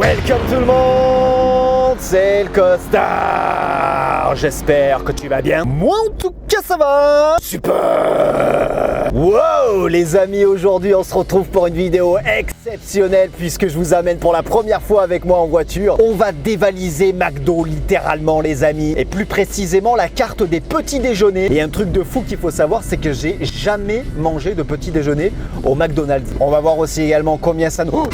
Welcome tout le monde, c'est le Costard. J'espère que tu vas bien. Moi en tout cas ça va. Super. Wow les amis, aujourd'hui on se retrouve pour une vidéo exceptionnelle puisque je vous amène pour la première fois avec moi en voiture. On va dévaliser McDo littéralement les amis. Et plus précisément la carte des petits déjeuners. Et un truc de fou qu'il faut savoir, c'est que j'ai jamais mangé de petit déjeuner au McDonald's. On va voir aussi également combien ça nous...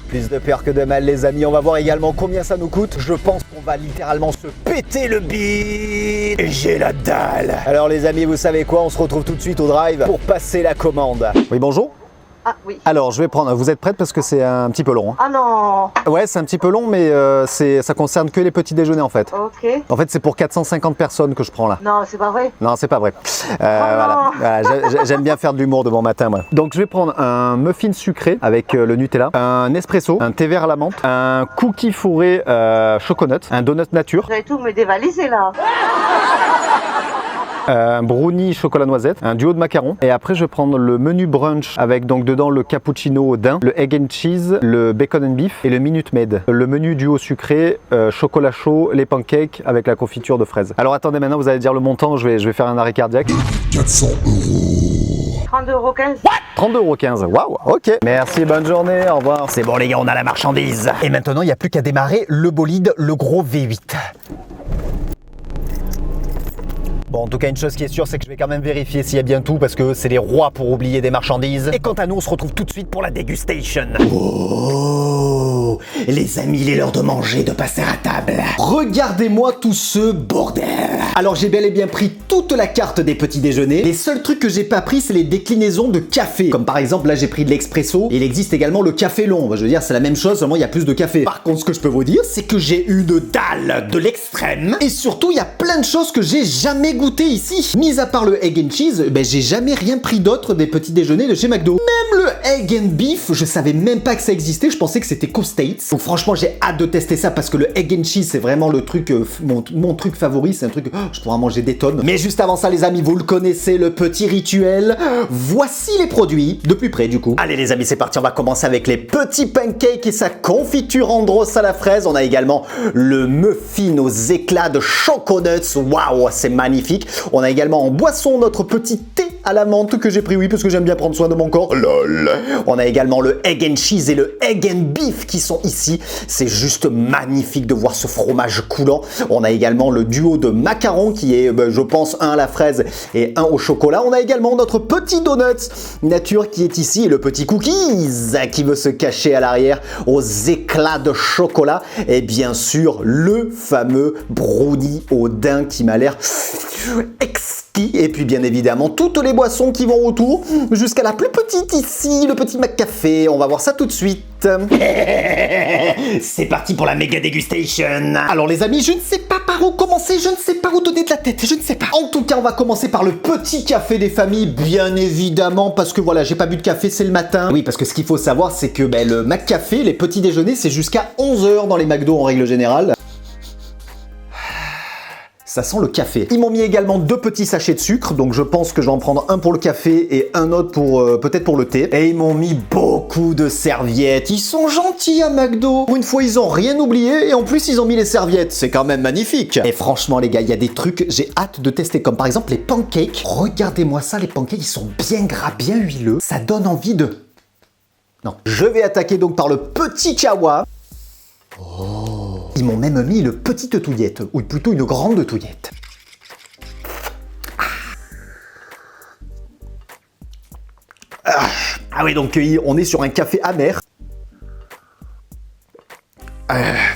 Plus de peur que de mal les amis, on va voir également combien ça nous coûte. Je pense qu'on va littéralement se péter le bide. J'ai la dalle. Alors les amis, vous savez quoi, on se retrouve tout de suite au drive pour passer la commande. Oui bonjour. Ah oui. Alors je vais prendre, vous êtes prête parce que c'est un petit peu long. Hein. Ah non. Ouais c'est un petit peu long mais ça concerne que les petits déjeuners en fait. Ok. En fait c'est pour 450 personnes que je prends là. Non c'est pas vrai. Non c'est pas vrai. Voilà, j'aime bien faire de l'humour de bon matin moi. Donc je vais prendre un muffin sucré avec le Nutella, un espresso, un thé vert à la menthe, un cookie fourré chocolat, un donut nature. Vous allez tout me dévaliser là. Un brownie chocolat noisette, un duo de macarons et après je vais prendre le menu brunch avec donc dedans le cappuccino au daim, le egg and cheese, le bacon and beef et le Minute Maid. Le menu duo sucré, chocolat chaud, les pancakes avec la confiture de fraises. Alors attendez, maintenant vous allez dire le montant, je vais faire un arrêt cardiaque. 400 €. 32,15 €. What 32,15 €, waouh, ok. Merci, bonne journée, au revoir. C'est bon les gars, on a la marchandise. Et maintenant il n'y a plus qu'à démarrer le bolide, le gros V8. Bon, en tout cas, une chose qui est sûre, c'est que je vais quand même vérifier s'il y a bien tout parce que c'est les rois pour oublier des marchandises. Et quant à nous, on se retrouve tout de suite pour la dégustation. Oh, les amis, il est l'heure de manger, de passer à table. Regardez-moi tout ce bordel. Alors, j'ai bel et bien pris toute la carte des petits déjeuners. Les seuls trucs que j'ai pas pris, c'est les déclinaisons de café. Comme par exemple, là, j'ai pris de l'expresso. Il existe également le café long. Je veux dire, c'est la même chose, seulement il y a plus de café. Par contre, ce que je peux vous dire, c'est que j'ai une dalle de l'extrême. Et surtout, il y a plein de choses que j'ai jamais goûté ici. Mis à part le egg and cheese, ben j'ai jamais rien pris d'autre des petits déjeuners de chez McDo. Même le egg and beef, je savais même pas que ça existait, je pensais que c'était qu'aux States. Donc franchement, j'ai hâte de tester ça parce que le egg and cheese, c'est vraiment le truc, mon truc favori, c'est un truc, je pourrais en manger des tonnes. Mais juste avant ça, les amis, vous le connaissez, le petit rituel. Voici les produits, de plus près du coup. Allez les amis, c'est parti, on va commencer avec les petits pancakes et sa confiture Andros à la fraise. On a également le muffin aux éclats de choconuts. Waouh, c'est magnifique. On a également en boisson notre petit thé à la menthe que j'ai pris, oui, parce que j'aime bien prendre soin de mon corps. Lol. On a également le egg and cheese et le egg and beef qui sont ici. C'est juste magnifique de voir ce fromage coulant. On a également le duo de macarons qui est, je pense, un à la fraise et un au chocolat. On a également notre petit donut nature qui est ici et le petit cookies qui veut se cacher à l'arrière aux éclats de chocolat. Et bien sûr, le fameux brownie au daim qui m'a l'air exquis. Et puis bien évidemment toutes les boissons qui vont autour jusqu'à la plus petite ici, le petit McCafé. On va voir ça tout de suite. C'est parti pour la méga dégustation. Alors les amis, je ne sais pas par où commencer, je ne sais pas où donner de la tête, je ne sais pas. En tout cas, on va commencer par le petit café des familles, bien évidemment, parce que voilà, j'ai pas bu de café, c'est le matin. Oui, parce que ce qu'il faut savoir, c'est que le McCafé, les petits déjeuners, c'est jusqu'à 11 h dans les McDo en règle générale. Ça sent le café. Ils m'ont mis également 2 petits sachets de sucre, donc je pense que je vais en prendre un pour le café et un autre pour peut-être pour le thé. Et ils m'ont mis beaucoup de serviettes. Ils sont gentils à McDo. Pour une fois, ils ont rien oublié et en plus, ils ont mis les serviettes. C'est quand même magnifique. Et franchement, les gars, il y a des trucs, j'ai hâte de tester, comme par exemple les pancakes. Regardez-moi ça, les pancakes, ils sont bien gras, bien huileux. Ça donne envie de... Non. Je vais attaquer donc par le petit kawa. Oh. Ils m'ont même mis une petite touillette, ou plutôt une grande touillette. Ah oui, donc on est sur un café amer.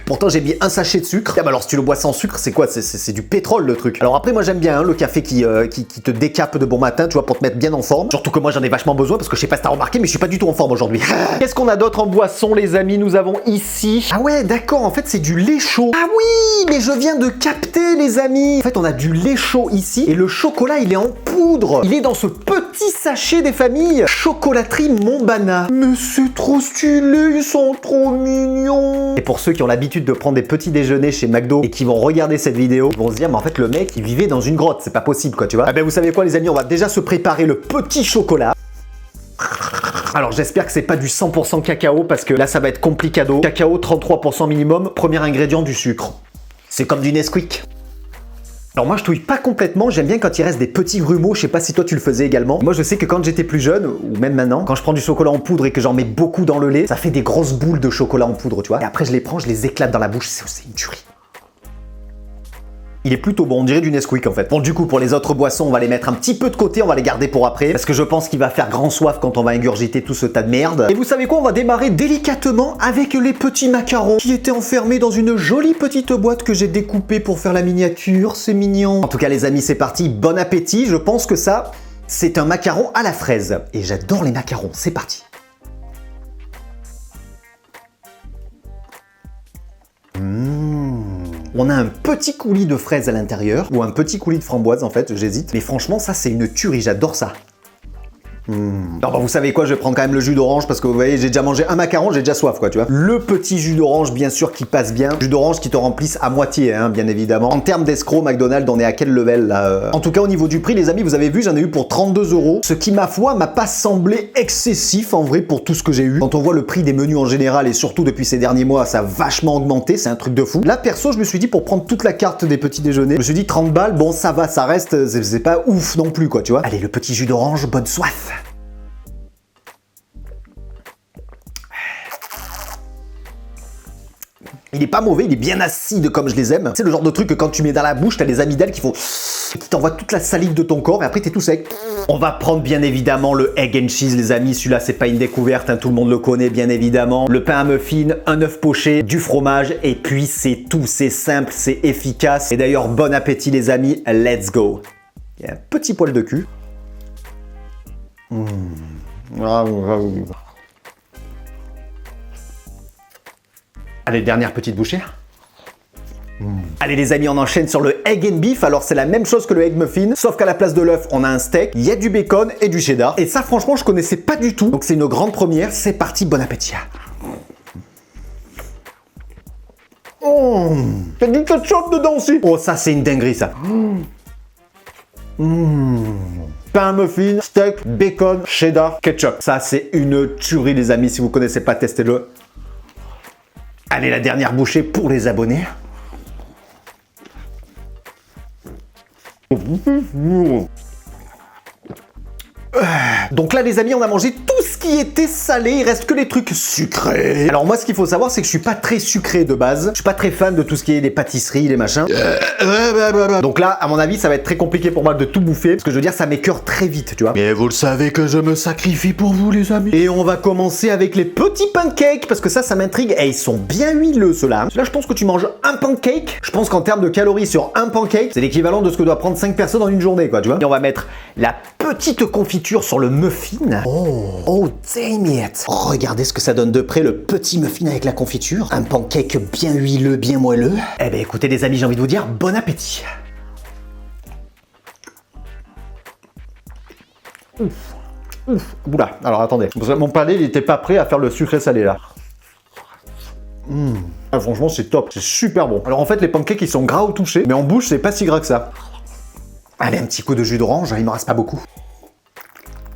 Pourtant j'ai mis un sachet de sucre. Ah bah alors si tu le bois sans sucre, c'est quoi? C'est du pétrole le truc. Alors après moi j'aime bien le café qui te décape de bon matin, tu vois, pour te mettre bien en forme. Surtout que moi j'en ai vachement besoin parce que je sais pas si t'as remarqué, mais je suis pas du tout en forme aujourd'hui. Qu'est-ce qu'on a d'autre en boisson les amis? Nous avons ici... Ah ouais d'accord, en fait c'est du lait chaud. Ah oui, mais je viens de capter les amis. En fait on a du lait chaud ici et le chocolat il est en poudre. Il est dans ce petit sachet des familles. Chocolaterie Montbana. Mais c'est trop stylé, ils sont trop mignons. Et pour ceux qui ont l'habitude de prendre des petits déjeuners chez McDo et qui vont regarder cette vidéo, ils vont se dire mais en fait le mec il vivait dans une grotte, c'est pas possible quoi, tu vois. Ah ben vous savez quoi les amis, on va déjà se préparer le petit chocolat. Alors j'espère que c'est pas du 100% cacao parce que là ça va être complicado. Cacao 33% minimum, premier ingrédient du sucre. C'est comme du Nesquik. Alors moi je touille pas complètement, j'aime bien quand il reste des petits grumeaux, je sais pas si toi tu le faisais également. Moi je sais que quand j'étais plus jeune, ou même maintenant, quand je prends du chocolat en poudre et que j'en mets beaucoup dans le lait, ça fait des grosses boules de chocolat en poudre, tu vois. Et après je les prends, je les éclate dans la bouche, c'est une tuerie. Il est plutôt bon, on dirait du Nesquik en fait. Bon du coup pour les autres boissons, on va les mettre un petit peu de côté, on va les garder pour après. Parce que je pense qu'il va faire grand soif quand on va ingurgiter tout ce tas de merde. Et vous savez quoi, on va démarrer délicatement avec les petits macarons qui étaient enfermés dans une jolie petite boîte que j'ai découpée pour faire la miniature, c'est mignon. En tout cas les amis c'est parti, bon appétit, je pense que ça, c'est un macaron à la fraise. Et j'adore les macarons, c'est parti. On a un petit coulis de fraises à l'intérieur, ou un petit coulis de framboise en fait, j'hésite. Mais franchement, ça c'est une tuerie, j'adore ça. Alors vous savez quoi, je vais prendre quand même le jus d'orange parce que vous voyez, j'ai déjà mangé un macaron, j'ai déjà soif quoi, tu vois. Le petit jus d'orange bien sûr qui passe bien. Jus d'orange qui te remplisse à moitié, hein, bien évidemment. En termes d'escroc, McDonald's, on est à quel level là En tout cas au niveau du prix, les amis, vous avez vu, j'en ai eu pour 32 €. Ce qui, ma foi, m'a pas semblé excessif en vrai pour tout ce que j'ai eu. Quand on voit le prix des menus en général et surtout depuis ces derniers mois, ça a vachement augmenté, c'est un truc de fou. Là perso, je me suis dit pour prendre toute la carte des petits déjeuners, je me suis dit 30 balles, bon ça va, ça reste, c'est pas ouf non plus quoi, tu vois. Allez, le petit jus d'orange, bonne soif. Il est pas mauvais, il est bien acide comme je les aime. C'est le genre de truc que quand tu mets dans la bouche, t'as les amygdales qui font... qui t'envoient toute la salive de ton corps et après t'es tout sec. On va prendre bien évidemment le egg and cheese les amis, celui-là c'est pas une découverte, hein, tout le monde le connaît bien évidemment. Le pain à muffin, un œuf poché, du fromage et puis c'est tout, c'est simple, c'est efficace. Et d'ailleurs bon appétit les amis, let's go. Il y a un petit poil de cul. Allez, dernière petite bouchée. Allez les amis, on enchaîne sur le egg and beef. Alors c'est la même chose que le egg muffin, sauf qu'à la place de l'œuf, on a un steak, il y a du bacon et du cheddar. Et ça franchement, je connaissais pas du tout. Donc c'est une grande première, c'est parti, bon appétit. Oh, il y a du ketchup dedans aussi. Oh ça c'est une dinguerie ça. Pain muffin, steak, bacon, cheddar, ketchup. Ça c'est une tuerie les amis, si vous connaissez pas, testez-le. Allez, la dernière bouchée pour les abonnés. Donc là les amis, on a mangé tout ce qui était salé, il reste que les trucs sucrés. Alors moi ce qu'il faut savoir c'est que je suis pas très sucré de base, je suis pas très fan de tout ce qui est les pâtisseries, les machins. Donc là à mon avis ça va être très compliqué pour moi de tout bouffer, parce que je veux dire ça m'écœure très vite tu vois. Mais vous le savez que je me sacrifie pour vous les amis. Et on va commencer avec les petits pancakes, parce que ça m'intrigue, et ils sont bien huileux ceux-là. Là je pense que tu manges un pancake, je pense qu'en termes de calories sur un pancake, c'est l'équivalent de ce que doit prendre 5 personnes en une journée quoi tu vois. Et on va mettre la petite confiture sur le muffin. Oh damn it. Regardez ce que ça donne de près le petit muffin avec la confiture. Un pancake bien huileux, bien moelleux. Eh ben écoutez les amis, j'ai envie de vous dire bon appétit. Oula, alors attendez. Mon palais il était pas prêt à faire le sucré salé là. Ah, franchement c'est top, c'est super bon. Alors en fait les pancakes ils sont gras au toucher, mais en bouche c'est pas si gras que ça. Allez, un petit coup de jus d'orange, il me reste pas beaucoup.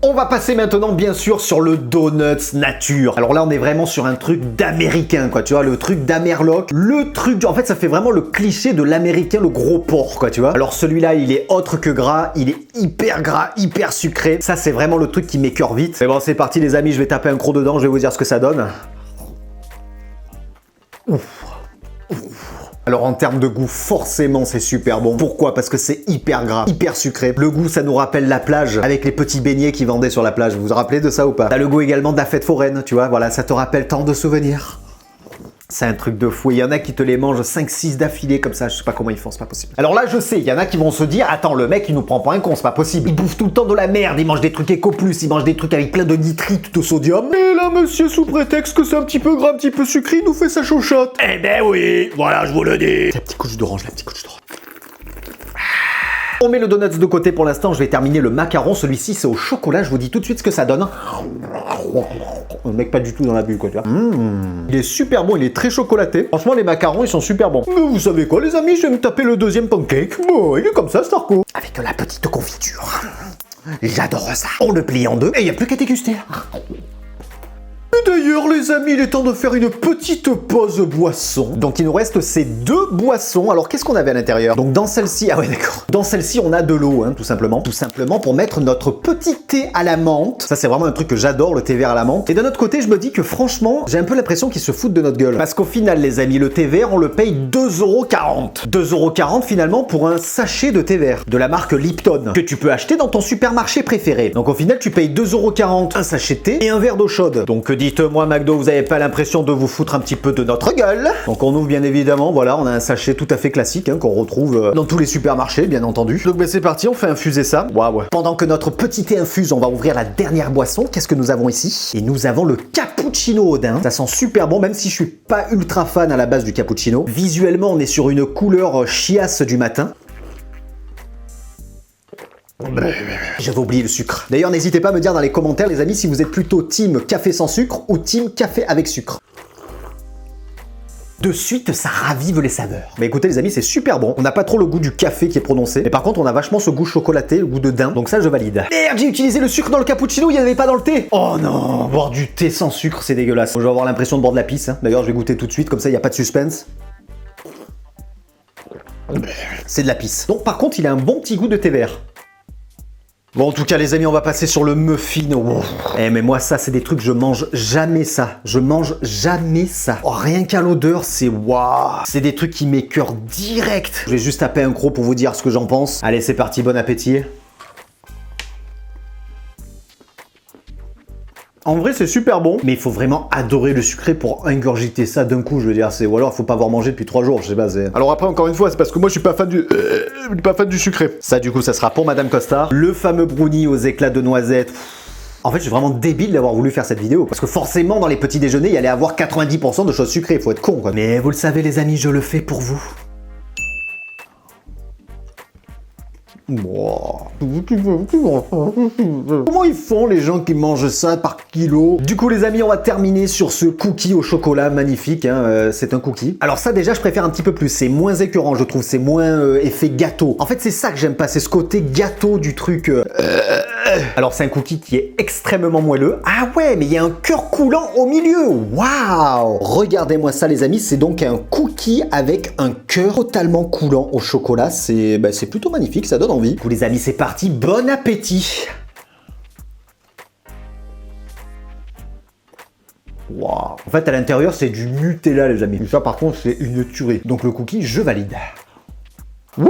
On va passer maintenant bien sûr sur le donuts nature. Alors là on est vraiment sur un truc d'américain quoi, tu vois, le truc d'Amerloc, le truc, en fait ça fait vraiment le cliché de l'américain, le gros porc quoi, tu vois. Alors celui-là il est autre que gras, il est hyper gras, hyper sucré. Ça c'est vraiment le truc qui m'écœure vite. Mais bon c'est parti les amis, je vais taper un croc dedans, je vais vous dire ce que ça donne. Alors en termes de goût, forcément c'est super bon. Pourquoi? Parce que c'est hyper gras, hyper sucré. Le goût, ça nous rappelle la plage, avec les petits beignets qu'ils vendaient sur la plage. Vous vous rappelez de ça ou pas? T'as le goût également de la fête foraine, tu vois, voilà, ça te rappelle tant de souvenirs. C'est un truc de fou. Il y en a qui te les mangent 5-6 d'affilée comme ça, je sais pas comment ils font, c'est pas possible. Alors là, je sais, il y en a qui vont se dire, attends, le mec, il nous prend pour un con, c'est pas possible. Il bouffe tout le temps de la merde, il mange des trucs éco plus, il mange des trucs avec plein de nitrite, de sodium. Mais là, monsieur, sous prétexte que c'est un petit peu gras, un petit peu sucré, il nous fait sa chochotte. Eh ben oui, voilà, je vous le dis. La petite couche d'orange, la petite couche d'orange. On met le donut de côté pour l'instant, je vais terminer le macaron. Celui-ci, c'est au chocolat, je vous dis tout de suite ce que ça donne. Le mec pas du tout dans la bulle, quoi, tu vois. Il est super bon, il est très chocolaté. Franchement, les macarons, ils sont super bons. Mais vous savez quoi, les amis, je vais me taper le deuxième pancake. Bon, il est comme ça, Starco. Avec de la petite confiture. J'adore ça. On le plie en deux et il n'y a plus qu'à déguster. Et d'ailleurs les amis, il est temps de faire une petite pause boisson. Donc il nous reste ces deux boissons. Alors qu'est-ce qu'on avait à l'intérieur? Donc dans celle-ci, ah ouais d'accord. Dans celle-ci on a de l'eau, hein, tout simplement. Tout simplement pour mettre notre petit thé à la menthe. Ça c'est vraiment un truc que j'adore, le thé vert à la menthe. Et d'un autre côté je me dis que franchement, j'ai un peu l'impression qu'ils se foutent de notre gueule. Parce qu'au final les amis, le thé vert on le paye 2,40 €. 2,40 € finalement pour un sachet de thé vert. De la marque Lipton. Que tu peux acheter dans ton supermarché préféré. Donc au final tu payes 2,40 €, un sachet de thé et un verre d'eau chaude. Donc dites-moi McDo, vous avez pas l'impression de vous foutre un petit peu de notre gueule? Donc on ouvre bien évidemment, voilà, on a un sachet tout à fait classique hein, qu'on retrouve dans tous les supermarchés bien entendu. Donc c'est parti, on fait infuser ça. Waouh. Pendant que notre petit thé infuse, on va ouvrir la dernière boisson. Qu'est-ce que nous avons ici? Et nous avons le cappuccino au daim. Ça sent super bon, même si je suis pas ultra fan à la base du cappuccino. Visuellement, on est sur une couleur chiasse du matin. J'avais oublié le sucre. D'ailleurs, n'hésitez pas à me dire dans les commentaires, les amis, si vous êtes plutôt team café sans sucre ou team café avec sucre. De suite, ça ravive les saveurs. Mais écoutez les amis, c'est super bon. On n'a pas trop le goût du café qui est prononcé. Mais par contre, on a vachement ce goût chocolaté, le goût de daim. Donc ça, je valide. Merde, j'ai utilisé le sucre dans le cappuccino, il n'y en avait pas dans le thé. Oh non, boire du thé sans sucre, c'est dégueulasse. Je vais avoir l'impression de boire de la pisse. Hein. D'ailleurs, je vais goûter tout de suite, comme ça, il n'y a pas de suspense. C'est de la pisse. Donc par contre, il a un bon petit goût de thé vert. Bon, en tout cas, les amis, on va passer sur le muffin. Oh. Eh, mais moi, ça, c'est des trucs, je mange jamais ça. Je mange jamais ça. Oh, rien qu'à l'odeur, c'est waouh. C'est des trucs qui m'écœurent direct. Je vais juste taper un croc pour vous dire ce que j'en pense. Allez, c'est parti, bon appétit. En vrai, c'est super bon, mais il faut vraiment adorer le sucré pour ingurgiter ça d'un coup, je veux dire, c'est... Ou alors, il faut pas avoir mangé depuis 3 jours, je sais pas, c'est... Alors après, encore une fois, c'est parce que moi, je suis pas fan du sucré. Ça, du coup, ça sera pour Madame Costa. Le fameux brownie aux éclats de noisettes. En fait, je suis vraiment débile d'avoir voulu faire cette vidéo, parce que forcément, dans les petits déjeuners, il y allait avoir 90% de choses sucrées, faut être con, quoi. Mais vous le savez, les amis, je le fais pour vous. Comment ils font les gens qui mangent ça par kilo? Du coup les amis, on va terminer sur ce cookie au chocolat magnifique, hein, c'est un cookie. Alors ça déjà je préfère un petit peu plus, c'est moins écœurant je trouve, c'est moins effet gâteau. En fait c'est ça que j'aime pas, c'est ce côté gâteau du truc. Alors c'est un cookie qui est extrêmement moelleux. Ah ouais, mais il y a un cœur coulant au milieu. Waouh! Regardez-moi ça les amis, c'est donc un cookie avec un cœur totalement coulant au chocolat. C'est plutôt magnifique, ça donne envie. Du coup les amis, c'est parti, bon appétit. Waouh! En fait à l'intérieur c'est du Nutella les amis. Ça par contre c'est une tuerie. Donc le cookie, je valide. Wouh!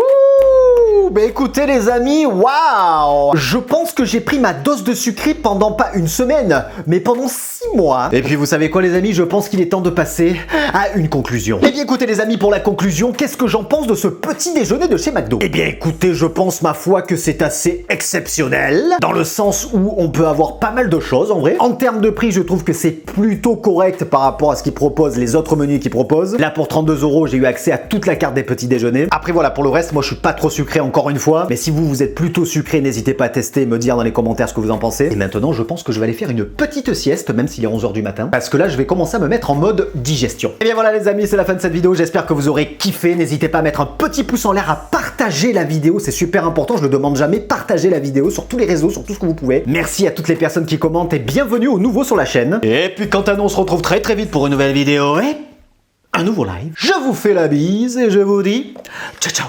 Bah écoutez les amis, waouh! Je pense que j'ai pris ma dose de sucré pendant pas une semaine, mais pendant 6 mois. Et puis vous savez quoi les amis, je pense qu'il est temps de passer à une conclusion. Eh bien écoutez les amis, pour la conclusion, qu'est-ce que j'en pense de ce petit déjeuner de chez McDo? Eh bien écoutez, je pense ma foi que c'est assez exceptionnel, dans le sens où on peut avoir pas mal de choses en vrai. En termes de prix, je trouve que c'est plutôt correct par rapport à ce qu'ils proposent, les autres menus qu'ils proposent. Là pour 32 €, j'ai eu accès à toute la carte des petits déjeuners. Après voilà, pour le reste, moi je suis pas trop sucré encore une fois, mais si vous êtes plutôt sucré, n'hésitez pas à tester et me dire dans les commentaires ce que vous en pensez. Et maintenant, je pense que je vais aller faire une petite sieste, même s'il est 11 h du matin, parce que là, je vais commencer à me mettre en mode digestion. Et bien voilà les amis, c'est la fin de cette vidéo, j'espère que vous aurez kiffé. N'hésitez pas à mettre un petit pouce en l'air, à partager la vidéo, c'est super important, je le demande jamais, partagez la vidéo sur tous les réseaux, sur tout ce que vous pouvez. Merci à toutes les personnes qui commentent et bienvenue aux nouveaux sur la chaîne. Et puis quant à nous, on se retrouve très vite pour une nouvelle vidéo et un nouveau live. Je vous fais la bise et je vous dis ciao ciao.